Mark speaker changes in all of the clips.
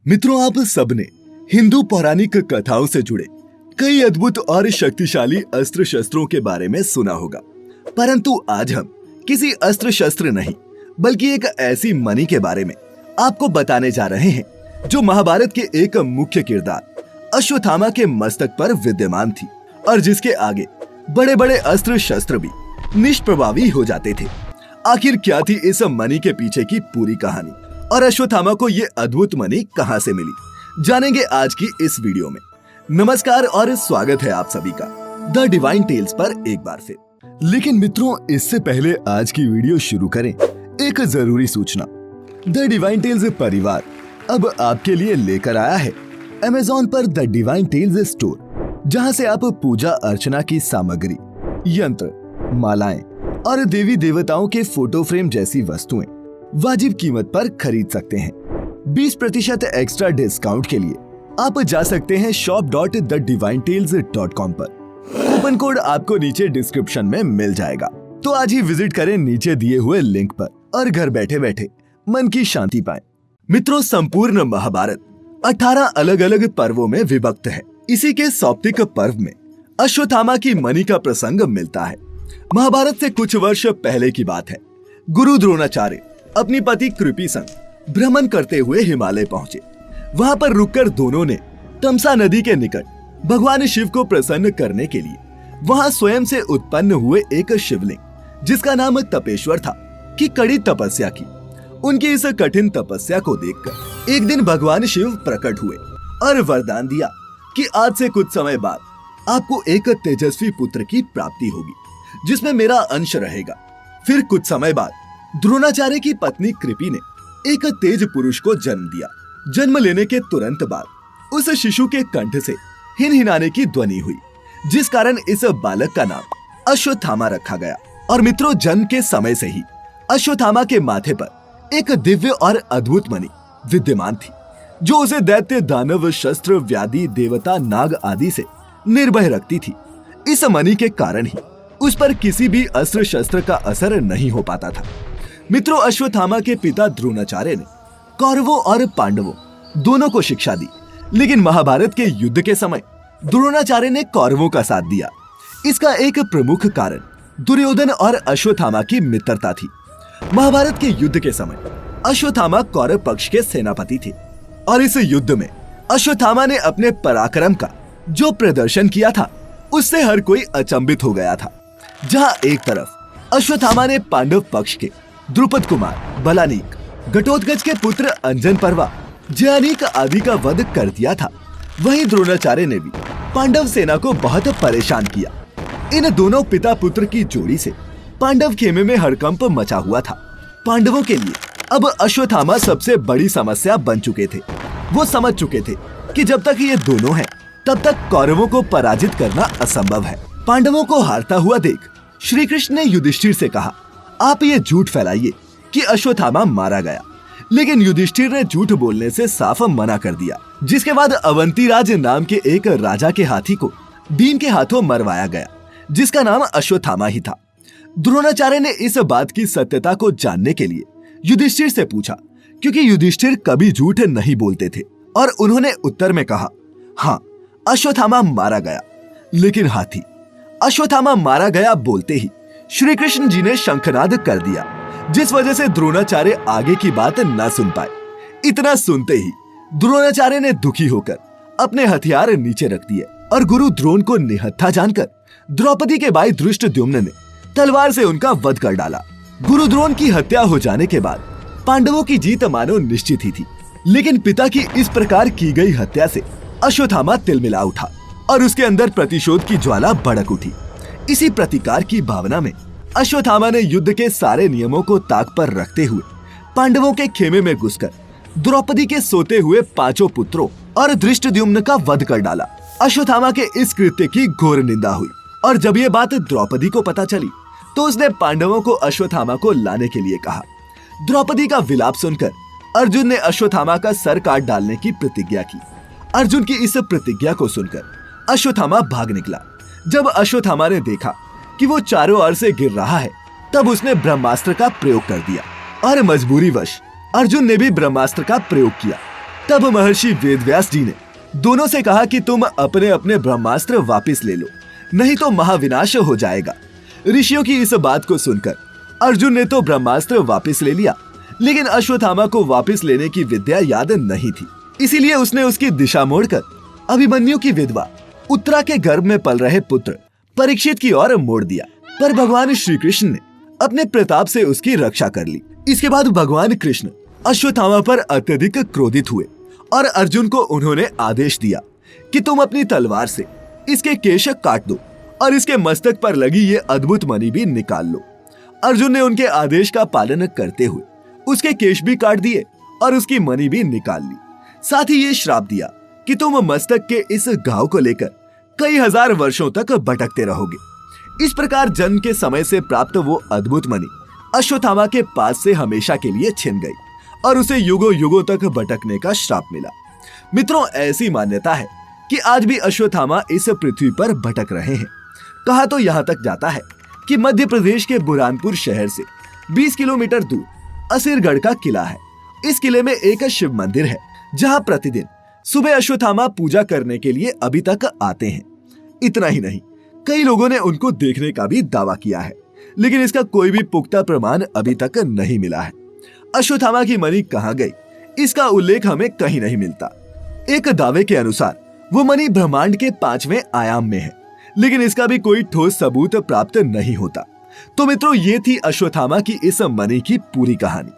Speaker 1: मित्रों, आप सबने हिंदू पौराणिक कथाओं से जुड़े कई अद्भुत और शक्तिशाली अस्त्र शस्त्रों के बारे में सुना होगा। परंतु आज हम किसी अस्त्र शस्त्र नहीं बल्कि एक ऐसी मणि के बारे में आपको बताने जा रहे हैं जो महाभारत के एक मुख्य किरदार अश्वत्थामा के मस्तक पर विद्यमान थी और जिसके आगे बड़े बड़े अस्त्र शस्त्र भी निष्प्रभावी हो जाते थे। आखिर क्या थी इस मणि के पीछे की पूरी कहानी और अश्वत्थामा को ये अद्भुत मणि कहां से मिली, जानेंगे आज की इस वीडियो में। नमस्कार और स्वागत है आप सभी का द डिवाइन टेल्स पर एक बार फिर। लेकिन मित्रों, इससे पहले आज की वीडियो शुरू करें, एक जरूरी सूचना। द डिवाइन टेल्स परिवार अब आपके लिए लेकर आया है Amazon पर द डिवाइन टेल्स स्टोर, जहां से आप पूजा अर्चना की सामग्री, यंत्र, मालाएं और देवी देवताओं के फोटो फ्रेम जैसी वस्तुएं वाजिब कीमत पर खरीद सकते हैं। 20% एक्स्ट्रा डिस्काउंट के लिए आप जा सकते हैं shop.thedivinetales.com पर। कूपन कोड आपको नीचे डिस्क्रिप्शन में मिल जाएगा, तो आज ही विजिट करें नीचे दिए हुए लिंक पर और घर बैठे बैठे मन की शांति पाएं। मित्रों, संपूर्ण महाभारत 18 अलग अलग पर्वों में विभक्त है। इसी के सौप्तिक पर्व में अश्वत्थामा की मणि का प्रसंग मिलता है। महाभारत से कुछ वर्ष पहले की बात है। गुरु द्रोणाचार्य अपनी पति कृपि संग भ्रमण करते हुए हिमालय पहुंचे। वहां पर रुककर दोनों ने तमसा नदी के निकट भगवान शिव को प्रसन्न करने के लिए वहां स्वयं से उत्पन्न हुए एक शिवलिंग, जिसका नाम तपेश्वर था, की कड़ी तपस्या की। उनकी इस कठिन तपस्या को देखकर एक दिन भगवान शिव प्रकट हुए और वरदान दिया कि आज से कुछ समय बाद आपको एक तेजस्वी पुत्र की प्राप्ति होगी, जिसमें मेरा अंश रहेगा। फिर कुछ समय बाद द्रोणाचार्य की पत्नी कृपि ने एक तेज पुरुष को जन्म दिया। जन्म लेने के तुरंत बाद उस शिशु के कंठ से हिनहिनाने की ध्वनि हुई, जिस कारण इस बालक का नाम अश्वत्थामा रखा गया। और मित्रों, जन्म के समय से ही अश्वत्थामा के माथे पर एक दिव्य और अद्भुत मणि विद्यमान थी, जो उसे दैत्य, दानव, शस्त्र, व्याधि, देवता, नाग आदि से निर्भय रखती थी। इस मणि के कारण ही उस पर किसी भी अस्त्र शस्त्र का असर नहीं हो पाता था। मित्रों, अश्वत्थामा के पिता द्रोणाचार्य ने कौरवों और पांडवों दोनों को शिक्षा दी, लेकिन महाभारत के युद्ध के समय द्रोणाचार्य ने कौरवों का साथ दिया। इसका एक प्रमुख कारण दुर्योधन और अश्वत्थामा की मित्रता थी। महाभारत के युद्ध के समय अश्वत्थामा कौरव पक्ष के सेनापति थे और इस युद्ध में अश्वत्थामा ने अपने पराक्रम का जो प्रदर्शन किया था, उससे हर कोई अचंभित हो गया था। जहां एक तरफ अश्वत्थामा ने पांडव पक्ष के द्रुपद कुमार, बलानीक, घटोत्कच के पुत्र अंजन पर्वा, जयानीक आदि का वध कर दिया था, वहीं द्रोणाचार्य ने भी पांडव सेना को बहुत परेशान किया। इन दोनों पिता पुत्र की जोड़ी से पांडव खेमे में हड़कंप मचा हुआ था। पांडवों के लिए अब अश्वत्थामा सबसे बड़ी समस्या बन चुके थे। वो समझ चुके थे कि जब तक ये दोनों हैं, तब तक कौरवों को पराजित करना असंभव है। पांडवों को हारता हुआ देख श्री कृष्ण ने युधिष्ठिर से कहा, आप ये झूठ फैलाइए कि अश्वत्थामा मारा गया। लेकिन युधिष्ठिर ने झूठ बोलने से साफ मना कर दिया, जिसके बाद अवंतीराज नाम के एक राजा के हाथी को भीम के हाथों मरवाया गया, जिसका नाम अश्वत्थामा ही था। द्रोणाचार्य ने इस बात की सत्यता को जानने के लिए युधिष्ठिर से पूछा, क्योंकि युधिष्ठिर कभी झूठ नहीं बोलते थे, और उन्होंने उत्तर में कहा, हाँ, अश्वत्थामा मारा गया। लेकिन हाथी अश्वत्थामा मारा गया बोलते ही श्री कृष्ण जी ने शंखनाद कर दिया, जिस वजह से द्रोणाचार्य आगे की बात न सुन पाए। इतना सुनते ही द्रोणाचार्य ने दुखी होकर अपने हथियार नीचे रख दिए और गुरु द्रोण को निहत्था जानकर द्रौपदी के भाई धृष्टद्युम्न ने तलवार से उनका वध कर डाला। गुरु द्रोण की हत्या हो जाने के बाद पांडवों की जीत मानो निश्चित ही थी, लेकिन पिता की इस प्रकार की गई हत्या से अश्वत्थामा तिलमिला उठा और उसके अंदर प्रतिशोध की ज्वाला भड़क उठी। इसी प्रतिकार की भावना में अश्वत्थामा ने युद्ध के सारे नियमों को ताक पर रखते हुए पांडवों के खेमे में घुसकर द्रौपदी के सोते हुए 5 पुत्रों और धृष्टद्युम्न का वध कर डाला। अश्वत्थामा के इस कृत्य की घोर निंदा हुई और जब ये बात द्रौपदी को पता चली तो उसने पांडवों को अश्वत्थामा को लाने के लिए कहा। द्रौपदी का विलाप सुनकर अर्जुन ने अश्वत्थामा का सर काट डालने की प्रतिज्ञा की। अर्जुन की इस प्रतिज्ञा को सुनकर अश्वत्थामा भाग निकला। जब अश्वत्थामा ने देखा कि वो चारों ओर से गिर रहा है, तब उसने ब्रह्मास्त्र का प्रयोग कर दिया और मजबूरीवश अर्जुन ने भी ब्रह्मास्त्र का प्रयोग किया। तब महर्षि वेदव्यास जी ने दोनों से कहा कि तुम अपने अपने ब्रह्मास्त्र वापस ले लो, नहीं तो महाविनाश हो जाएगा। ऋषियों की इस बात को सुनकर अर्जुन ने तो ब्रह्मास्त्र वापस ले लिया, लेकिन अश्वत्थामा को वापस लेने की विद्या याद नहीं थी। इसीलिए उसने उसकी दिशा मोड़कर अभिमन्यु की विधवा उत्तरा के गर्भ में पल रहे पुत्र परीक्षित की ओर मोड़ दिया। पर भगवान श्री कृष्ण ने अपने प्रताप से उसकी रक्षा कर ली। इसके बाद भगवान कृष्ण अश्वत्थामा पर अत्यधिक क्रोधित हुए और अर्जुन को उन्होंने आदेश दिया कि तुम अपनी तलवार से इसके केश काट दो और इसके मस्तक पर लगी ये अद्भुत मणि भी निकाल लो। अर्जुन ने उनके आदेश का पालन करते हुए उसके केश भी काट दिए और उसकी मणि भी निकाल ली। साथ ही ये श्राप दिया कि तुम मस्तक के इस घाव को लेकर कई हजार वर्षों तक भटकते रहोगे। इस प्रकार जन्म के समय से प्राप्त वो अद्भुत मणि अश्वत्थामा के पास से हमेशा के लिए छिन गई और उसे युगों युगों तक भटकने का श्राप मिला। मित्रों, ऐसी मान्यता है कि आज भी अश्वत्थामा इस पृथ्वी पर भटक रहे हैं। कहा तो यहाँ तक जाता है कि मध्य प्रदेश के बुरहानपुर शहर से 20 किलोमीटर दूर असीरगढ़ का किला है। इस किले में एक शिव मंदिर है जहाँ प्रतिदिन सुबह अश्वत्थामा पूजा करने के लिए अभी तक आते हैं। इतना ही नहीं, कई लोगों ने उनको देखने का भी दावा किया है, लेकिन इसका कोई भी पुख्ता प्रमाण अभी तक नहीं मिला है। अश्वत्थामा की मणि कहाँ गई, इसका उल्लेख हमें कहीं नहीं मिलता। एक दावे के अनुसार वो मणि ब्रह्मांड के 5वें आयाम में है, लेकिन इसका भी कोई ठोस सबूत प्राप्त नहीं होता। तो मित्रों, ये थी अश्वत्थामा की इस मणि की पूरी कहानी।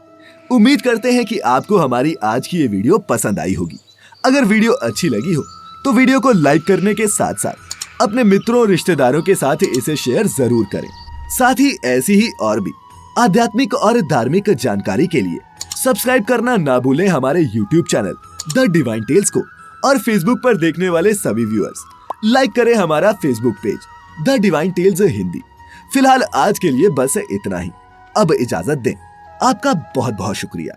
Speaker 1: उम्मीद करते हैं कि आपको हमारी आज की ये वीडियो पसंद आई होगी। अगर वीडियो अच्छी लगी हो तो वीडियो को लाइक करने के साथ साथ अपने मित्रों और रिश्तेदारों के साथ इसे शेयर जरूर करें। साथ ही ऐसी ही और भी आध्यात्मिक और धार्मिक जानकारी के लिए सब्सक्राइब करना ना भूलें हमारे YouTube channel the divine tales को, और Facebook पर देखने वाले सभी व्यूअर्स लाइक करें हमारा Facebook page the divine tales Hindi. फिलहाल आज के लिए बस इतना ही। अब इजाजत दें। आपका बहुत बहुत शुक्रिया।